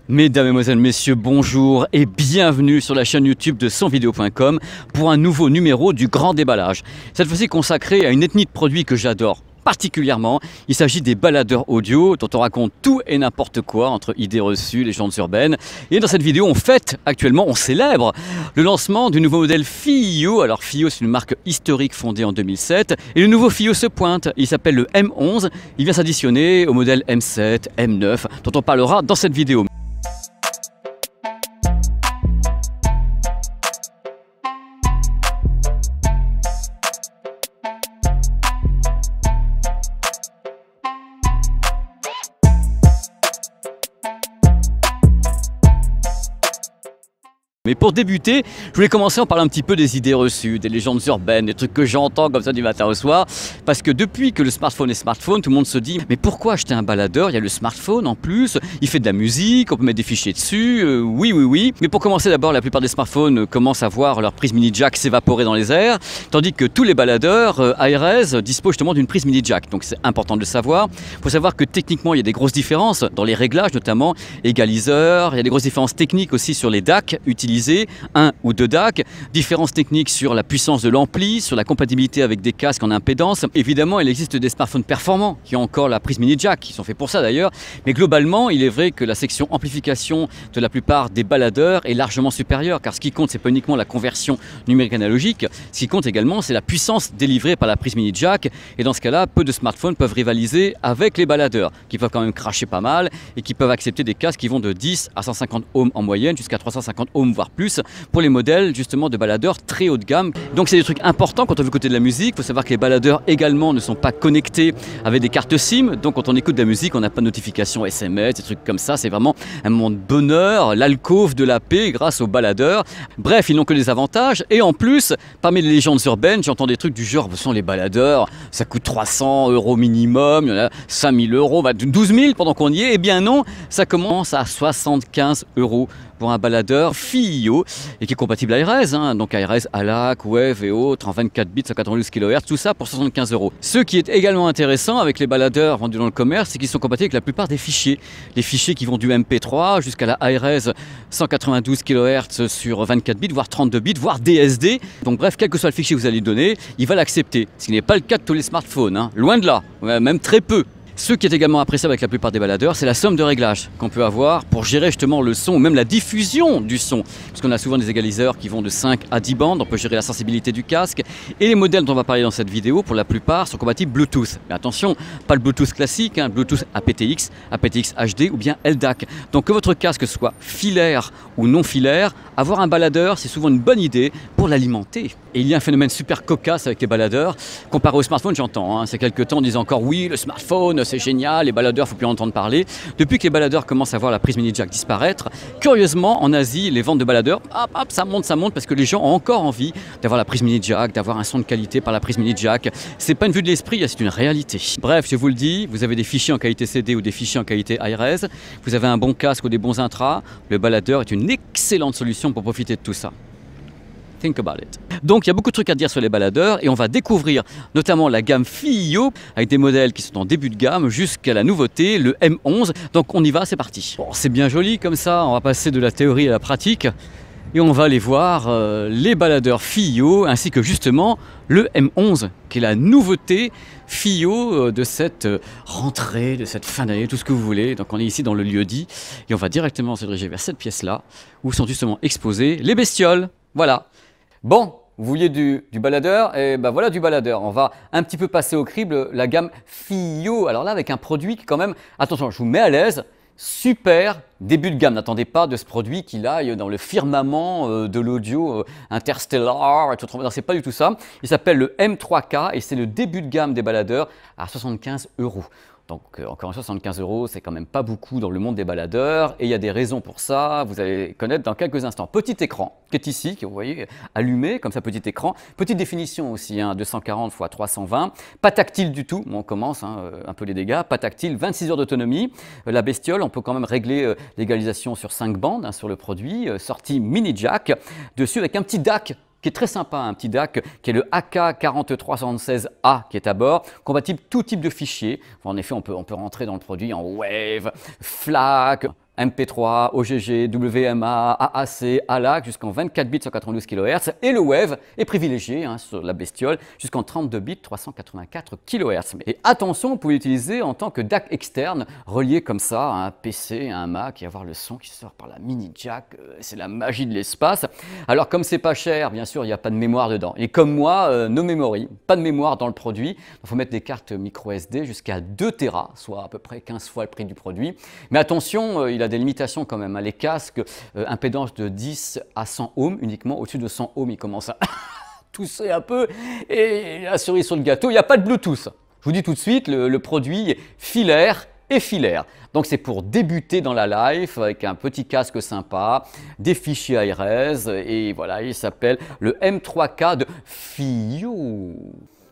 Mesdames, Mesdemoiselles, Messieurs, bonjour et bienvenue sur la chaîne YouTube de sonvideo.com pour un nouveau numéro du Grand Déballage. Cette fois-ci consacré à une ethnie de produits que j'adore particulièrement. Il s'agit des baladeurs audio dont on raconte tout et n'importe quoi entre idées reçues, légendes urbaines. Et dans cette vidéo, on fête actuellement, on célèbre le lancement du nouveau modèle FiiO. Alors FiiO, c'est une marque historique fondée en 2007 et le nouveau FiiO se pointe. Il s'appelle le M11. Il vient s'additionner au modèle M7, M9 dont on parlera dans cette vidéo. Mais pour débuter, je voulais commencer en parlant un petit peu des idées reçues, des légendes urbaines, des trucs que j'entends comme ça du matin au soir. Parce que depuis que le smartphone est smartphone, tout le monde se dit « Mais pourquoi acheter un baladeur? Il y a le smartphone en plus, il fait de la musique, on peut mettre des fichiers dessus, oui. » Mais pour commencer d'abord, la plupart des smartphones commencent à voir leur prise mini jack s'évaporer dans les airs, tandis que tous les baladeurs ARS disposent justement d'une prise mini jack. Donc c'est important de le savoir. Il faut savoir que techniquement, il y a des grosses différences dans les réglages, notamment égaliseur, il y a des grosses différences techniques aussi sur les DAC utilisés. Un ou deux DAC, différences techniques sur la puissance de l'ampli, sur la compatibilité avec des casques en impédance. Évidemment, il existe des smartphones performants qui ont encore la prise mini jack, qui sont faits pour ça d'ailleurs. Mais globalement, il est vrai que la section amplification de la plupart des baladeurs est largement supérieure, car ce qui compte, c'est pas uniquement la conversion numérique analogique, ce qui compte également, c'est la puissance délivrée par la prise mini jack. Et dans ce cas-là, peu de smartphones peuvent rivaliser avec les baladeurs, qui peuvent quand même cracher pas mal et qui peuvent accepter des casques qui vont de 10 à 150 ohms en moyenne, jusqu'à 350 ohms, voire plus, pour les modèles justement de baladeurs très haut de gamme. Donc c'est des trucs importants quand on veut écouter de la musique. Il faut savoir que les baladeurs également ne sont pas connectés avec des cartes SIM, donc quand on écoute de la musique, on n'a pas de notification SMS, des trucs comme ça. C'est vraiment un moment de bonheur, l'alcôve de la paix grâce aux baladeurs. Bref, ils n'ont que des avantages. Et en plus, parmi les légendes urbaines, j'entends des trucs du genre, ce sont les baladeurs, ça coûte 300 € minimum, il y en a 5000 €, 12 000 pendant qu'on y est. Eh bien non, ça commence à 75 € pour un baladeur FiiO et qui est compatible ARS, donc ARS, ALAC, WAV et autres en 24 bits, 192 kHz, tout ça pour 75 €. Ce qui est également intéressant avec les baladeurs vendus dans le commerce, c'est qu'ils sont compatibles avec la plupart des fichiers. Les fichiers qui vont du MP3 jusqu'à la ARS 192 kHz sur 24 bits, voire 32 bits, voire DSD. Donc bref, quel que soit le fichier que vous allez donner, il va l'accepter. Ce qui n'est pas le cas de tous les smartphones, loin de là, même très peu. Ce qui est également appréciable avec la plupart des baladeurs, c'est la somme de réglages qu'on peut avoir pour gérer justement le son ou même la diffusion du son. Parce qu'on a souvent des égaliseurs qui vont de 5 à 10 bandes, on peut gérer la sensibilité du casque. Et les modèles dont on va parler dans cette vidéo, pour la plupart, sont compatibles Bluetooth. Mais attention, pas le Bluetooth classique, Bluetooth aptX, aptX HD ou bien LDAC. Donc que votre casque soit filaire ou non filaire, avoir un baladeur, c'est souvent une bonne idée pour l'alimenter. Et il y a un phénomène super cocasse avec les baladeurs, comparé au smartphone, j'entends. C'est quelques temps, on disait encore oui, le smartphone, c'est génial, les baladeurs, il ne faut plus en entendre parler. Depuis que les baladeurs commencent à voir la prise mini jack disparaître, curieusement, en Asie, les ventes de baladeurs, ça monte, parce que les gens ont encore envie d'avoir la prise mini jack, d'avoir un son de qualité par la prise mini jack. C'est pas une vue de l'esprit, c'est une réalité. Bref, je vous le dis, vous avez des fichiers en qualité CD ou des fichiers en qualité ARS, vous avez un bon casque ou des bons intras, le baladeur est une excellente solution pour profiter de tout ça. Think about it. Donc il y a beaucoup de trucs à dire sur les baladeurs et on va découvrir notamment la gamme FiiO avec des modèles qui sont en début de gamme jusqu'à la nouveauté, le M11. Donc on y va, c'est parti. Bon, c'est bien joli comme ça, on va passer de la théorie à la pratique et on va aller voir les baladeurs FiiO ainsi que justement le M11 qui est la nouveauté FiiO de cette rentrée, de cette fin d'année, tout ce que vous voulez. Donc on est ici dans le lieu dit et on va directement se diriger vers cette pièce-là où sont justement exposées les bestioles. Voilà. Bon, vous vouliez du baladeur, et ben voilà du baladeur. On va un petit peu passer au crible la gamme FiiO. Alors là, avec un produit qui quand même, attention, je vous mets à l'aise, super début de gamme. N'attendez pas de ce produit qu'il aille dans le firmament de l'audio interstellar, et tout. Non, c'est pas du tout ça. Il s'appelle le M3K et c'est le début de gamme des baladeurs à 75 €. Donc encore une fois, 75 €, c'est quand même pas beaucoup dans le monde des baladeurs et il y a des raisons pour ça, vous allez connaître dans quelques instants. Petit écran qui est ici, que vous voyez allumé comme ça, petit écran. Petite définition aussi, 240 x 320. Pas tactile du tout, bon, on commence un peu les dégâts. Pas tactile, 26 heures d'autonomie. La bestiole, on peut quand même régler l'égalisation sur 5 bandes sur le produit. Sortie mini jack dessus avec un petit DAC qui est très sympa, un petit DAC qui est le AK4376A qui est à bord, compatible tout type de fichiers. En effet, on peut rentrer dans le produit en WAV, FLAC, MP3, OGG, WMA, AAC, ALAC jusqu'en 24 bits 192 kHz et le Wave est privilégié sur la bestiole jusqu'en 32 bits 384 kHz. Et attention, vous pouvez l'utiliser en tant que DAC externe relié comme ça à un PC, à un Mac et avoir le son qui sort par la mini jack. C'est la magie de l'espace. Alors comme c'est pas cher, bien sûr, il n'y a pas de mémoire dedans. Et comme moi, no memory, pas de mémoire dans le produit. Il faut mettre des cartes micro SD jusqu'à 2 Tera, soit à peu près 15 fois le prix du produit. Mais attention, il a des limitations quand même. Les casques, impédance de 10 à 100 ohms uniquement. Au-dessus de 100 ohms, il commence à tousser un peu. Et la cerise sur le gâteau, il n'y a pas de Bluetooth. Je vous dis tout de suite, le produit est filaire et filaire. Donc c'est pour débuter dans la life avec un petit casque sympa, des fichiers ARS et voilà, il s'appelle le M3K de FiiO.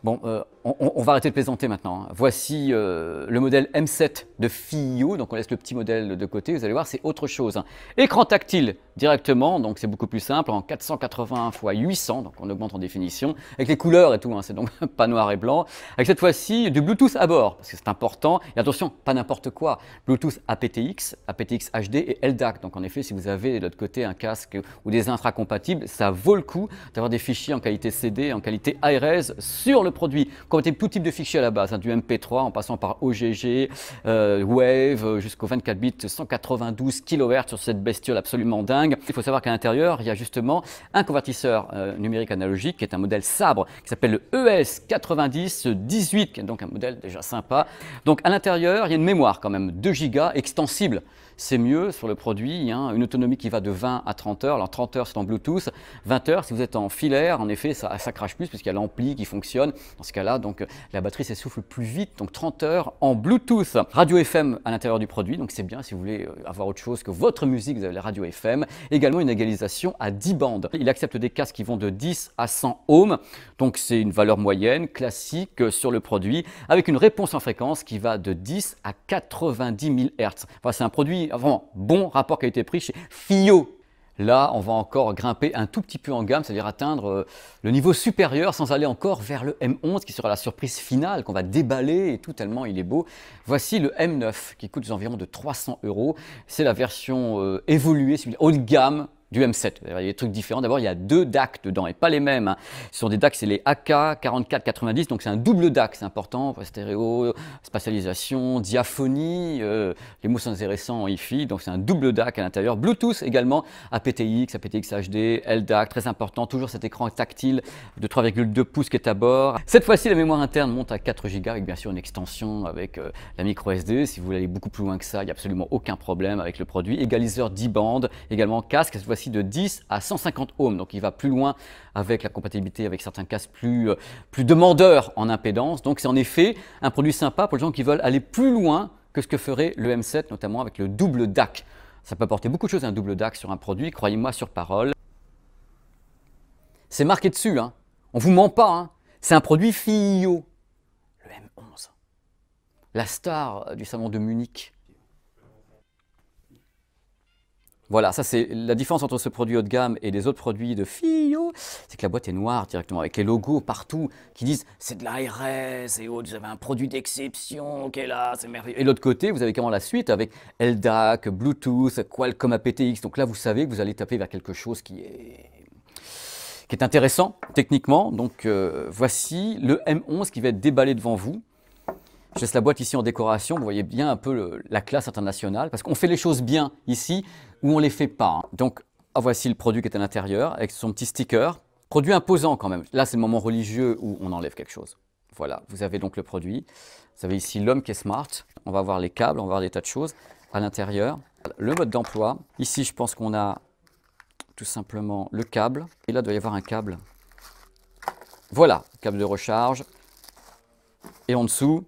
Bon, on va arrêter de plaisanter maintenant. Voici le modèle M7 de FiiO, donc on laisse le petit modèle de côté, vous allez voir, c'est autre chose. Écran tactile directement, donc c'est beaucoup plus simple, en 480 x 800, donc on augmente en définition, avec les couleurs et tout, c'est donc pas noir et blanc. Avec cette fois-ci du Bluetooth à bord, parce que c'est important, et attention, pas n'importe quoi, Bluetooth aptX, aptX HD et LDAC, donc en effet, si vous avez de l'autre côté un casque ou des intracompatibles, ça vaut le coup d'avoir des fichiers en qualité CD, en qualité ARS sur le produit. Compatible tout type de fichiers à la base, du MP3 en passant par OGG, Wave, jusqu'au 24 bits 192 kHz sur cette bestiole absolument dingue. Il faut savoir qu'à l'intérieur, il y a justement un convertisseur numérique analogique qui est un modèle sabre qui s'appelle le ES9018, qui est donc un modèle déjà sympa. Donc à l'intérieur, il y a une mémoire quand même, 2 Go extensible. C'est mieux sur le produit, une autonomie qui va de 20 à 30 heures. Alors 30 heures c'est en Bluetooth, 20 heures si vous êtes en filaire, en effet ça crache plus puisqu'il y a l'ampli qui fonctionne. Dans ce cas-là, donc la batterie s'essouffle plus vite, donc 30 heures en Bluetooth. Radio FM à l'intérieur du produit, donc c'est bien si vous voulez avoir autre chose que votre musique, vous avez la radio FM. Également une égalisation à 10 bandes. Il accepte des casques qui vont de 10 à 100 ohms, donc c'est une valeur moyenne, classique sur le produit, avec une réponse en fréquence qui va de 10 à 90 000 Hz. Enfin, c'est un produit vraiment bon rapport qualité-prix chez FiiO. Là, on va encore grimper un tout petit peu en gamme, c'est-à-dire atteindre le niveau supérieur sans aller encore vers le M11 qui sera la surprise finale qu'on va déballer et tout tellement il est beau. Voici le M9 qui coûte environ de 300 €. C'est la version évoluée, haut de gamme du M7. Il y a des trucs différents. D'abord, il y a 2 DAC dedans et pas les mêmes. Ce sont des DAC, c'est les AK4490, donc c'est un double DAC, c'est important, stéréo, spatialisation, diaphonie, les mots sont intéressants en Hi-Fi, donc c'est un double DAC à l'intérieur. Bluetooth également, aptX, aptX HD, LDAC, très important, toujours cet écran tactile de 3,2 pouces qui est à bord. Cette fois-ci, la mémoire interne monte à 4 Go avec bien sûr une extension avec la micro SD. Si vous voulez aller beaucoup plus loin que ça, il n'y a absolument aucun problème avec le produit. Égaliseur 10 bandes, également casque, cette fois-ci de 10 à 150 ohms, donc il va plus loin avec la compatibilité avec certains casques plus demandeurs en impédance. Donc c'est en effet un produit sympa pour les gens qui veulent aller plus loin que ce que ferait le M7, notamment avec le double DAC. Ça peut apporter beaucoup de choses un double DAC sur un produit, croyez-moi sur parole. C'est marqué dessus, on vous ment pas, c'est un produit FiiO, le M11, la star du salon de Munich. Voilà, ça c'est la différence entre ce produit haut de gamme et les autres produits de FiiO, c'est que la boîte est noire directement, avec les logos partout qui disent c'est de la RS et autres, vous avez un produit d'exception qui est là, c'est merveilleux. Et de l'autre côté, vous avez carrément la suite avec LDAC, Bluetooth, Qualcomm aptX, donc là vous savez que vous allez taper vers quelque chose qui est intéressant techniquement. Donc voici le M11 qui va être déballé devant vous. Je laisse la boîte ici en décoration, vous voyez bien un peu la classe internationale, parce qu'on fait les choses bien ici, où on ne les fait pas. Donc voici le produit qui est à l'intérieur, avec son petit sticker. Produit imposant quand même. Là c'est le moment religieux où on enlève quelque chose. Voilà, vous avez donc le produit. Vous avez ici l'homme qui est smart. On va voir les câbles, on va voir des tas de choses à l'intérieur. Le mode d'emploi. Ici je pense qu'on a tout simplement le câble. Et là il doit y avoir un câble. Voilà, câble de recharge. Et en dessous,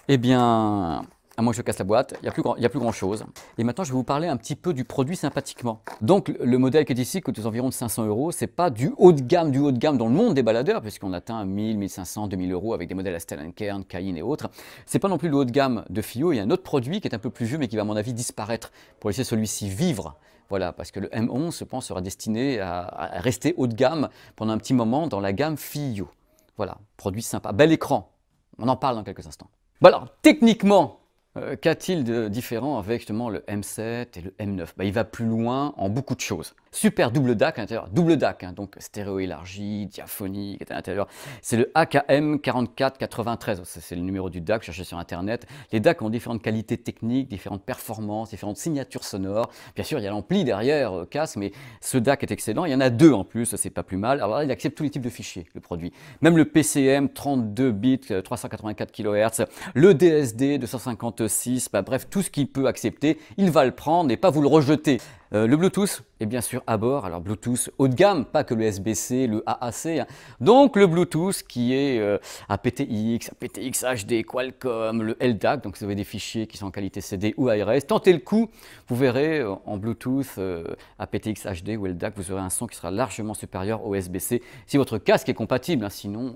eh bien, à moins que je casse la boîte, il n'y a plus grand chose. Et maintenant, je vais vous parler un petit peu du produit sympathiquement. Donc, le modèle qui est ici coûte aux environs de 500 €. Ce n'est pas du haut de gamme dans le monde des baladeurs, puisqu'on atteint 1000, 1500, 2000 € avec des modèles Astel & Kern, Cayenne et autres. Ce n'est pas non plus le haut de gamme de FiiO. Il y a un autre produit qui est un peu plus vieux, mais qui va, à mon avis, disparaître pour laisser celui-ci vivre. Voilà, parce que le M11, je pense, sera destiné à rester haut de gamme pendant un petit moment dans la gamme FiiO. Voilà, produit sympa, bel écran. On en parle dans quelques instants. Bon alors, techniquement, Qu'a-t-il de différent avec justement le M7 et le M9? Il va plus loin en beaucoup de choses. Super double DAC à l'intérieur, double DAC, hein, donc stéréo élargi, diaphonique à l'intérieur. C'est le AKM 4493, c'est le numéro du DAC, cherchez sur internet. Les DAC ont différentes qualités techniques, différentes performances, différentes signatures sonores. Bien sûr, il y a l'ampli derrière, casse, mais ce DAC est excellent. Il y en a deux en plus, c'est pas plus mal. Alors là, il accepte tous les types de fichiers, le produit. Même le PCM, 32 bits, 384 kHz, le DSD, 256, bref, tout ce qu'il peut accepter, il va le prendre et pas vous le rejeter. Le Bluetooth est bien sûr à bord, alors Bluetooth haut de gamme, pas que le USB-C, le AAC, hein. Donc le Bluetooth qui est aptX, aptX HD, Qualcomm, le LDAC, donc vous avez des fichiers qui sont en qualité CD ou ARS. Tentez le coup, vous verrez en Bluetooth aptX HD ou LDAC, vous aurez un son qui sera largement supérieur au USB-C si votre casque est compatible, hein, sinon...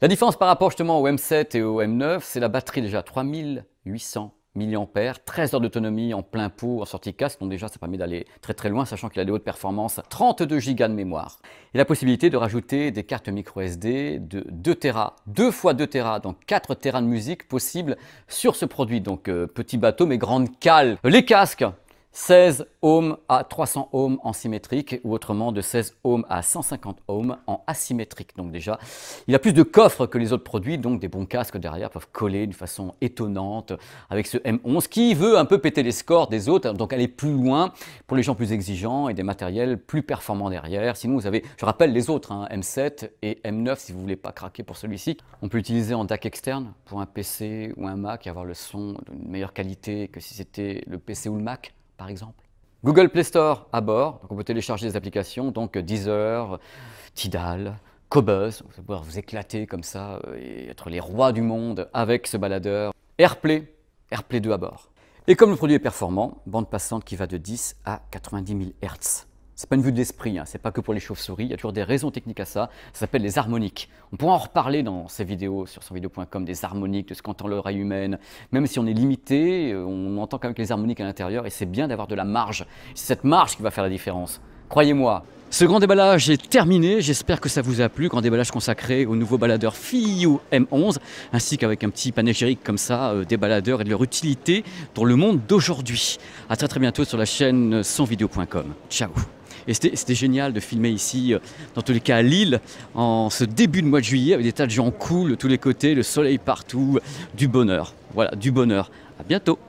La différence par rapport justement au M7 et au M9, c'est la batterie déjà, 3800 mAh, 13 heures d'autonomie en plein pot en sortie casque, donc déjà ça permet d'aller très très loin, sachant qu'il a des hautes performances, 32 Go de mémoire. Et la possibilité de rajouter des cartes micro SD de 2 Tera, 2 x 2 Tera, donc 4 Tera de musique possible sur ce produit, donc petit bateau mais grande cale. Les casques, 16 ohms à 300 ohms en symétrique ou autrement de 16 ohms à 150 ohms en asymétrique. Donc déjà, il a plus de coffres que les autres produits, donc des bons casques derrière peuvent coller d'une façon étonnante avec ce M11 qui veut un peu péter les scores des autres, donc aller plus loin pour les gens plus exigeants et des matériels plus performants derrière. Sinon vous avez, je rappelle les autres, hein, M7 et M9 si vous ne voulez pas craquer pour celui-ci. On peut l'utiliser en DAC externe pour un PC ou un Mac et avoir le son d'une meilleure qualité que si c'était le PC ou le Mac, par exemple. Google Play Store à bord, donc on peut télécharger des applications, donc Deezer, Tidal, Qobuz, vous allez pouvoir vous éclater comme ça et être les rois du monde avec ce baladeur. AirPlay 2 à bord. Et comme le produit est performant, bande passante qui va de 10 à 90 000 Hz. C'est pas une vue de l'esprit, hein, c'est pas que pour les chauves-souris, il y a toujours des raisons techniques à ça, ça s'appelle les harmoniques. On pourra en reparler dans ces vidéos sur sonvideo.com, des harmoniques, de ce qu'entend l'oreille humaine. Même si on est limité, on entend quand même les harmoniques à l'intérieur et c'est bien d'avoir de la marge. C'est cette marge qui va faire la différence, croyez-moi. Ce grand déballage est terminé, j'espère que ça vous a plu, grand déballage consacré au nouveau baladeur FiiU M11, ainsi qu'avec un petit panégyrique comme ça, des baladeurs et de leur utilité dans le monde d'aujourd'hui. A très bientôt sur la chaîne sonvideo.com. Ciao. Et c'était génial de filmer ici, dans tous les cas à Lille, en ce début de mois de juillet, avec des tas de gens cool de tous les côtés, le soleil partout, du bonheur. Voilà, du bonheur. À bientôt.